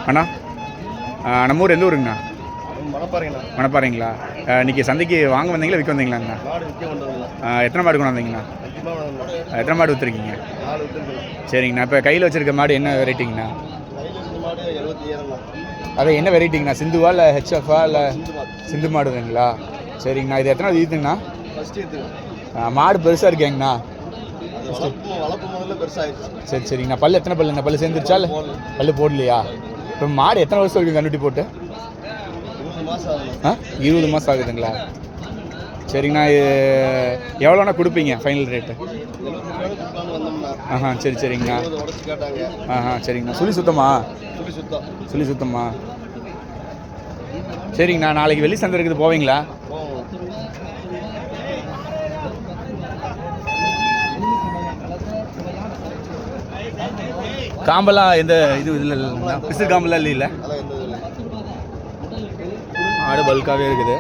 அண்ணா நம்ம ஊர் எந்த ஊருங்கண்ணா? மணப்பாறைங்களா? இன்றைக்கி சந்தைக்கு வாங்க வந்தீங்களா விற்க வந்தீங்களாங்கண்ணா? எத்தனை மாடு கொண்டு வந்தீங்கண்ணா? எத்தனை மாடு விற்றுருக்கீங்க? சரிங்கண்ணா. இப்போ கையில் வச்சுருக்க மாடு என்ன வெரைட்டிங்கண்ணா? அது என்ன வெரைட்டிங்கண்ணா? சிந்துவா இல்லை ஹெச்எஃபா இல்லை சிந்து மாடுங்களா? சரிங்கண்ணா. இது எத்தனை ஈத்துங்கண்ணா? மாடு பெருசாக இருக்கேங்கண்ணா? சரி சரிங்கண்ணா. பல்லு எத்தனை பல்லுங்கண்ணா? பல்லு சேர்ந்துருச்சா இல்லை பல்லு போடலையா? இப்போ மாடு எத்தனை வருஷம் இருக்குது கண்ணுட்டி போட்டு? 20 மாதம் ஆகுதுங்களா? சரிங்கண்ணா. எவ்வளோண்ணா கொடுப்பீங்க ஃபைனல் ரேட்டு? சரி சரிங்கண்ணா. சரிங்கண்ணா. சுழி சுத்தமா? சரிங்கண்ணா. நாளைக்கு வெள்ளி சந்தை இருக்குது, போவீங்களா? காம்பெல்லாம் எந்த இது இதில் இல்லைங்களா? பிசு காம்பெல்லாம் இல்லை. ஆடு பல்காகவே இருக்குது.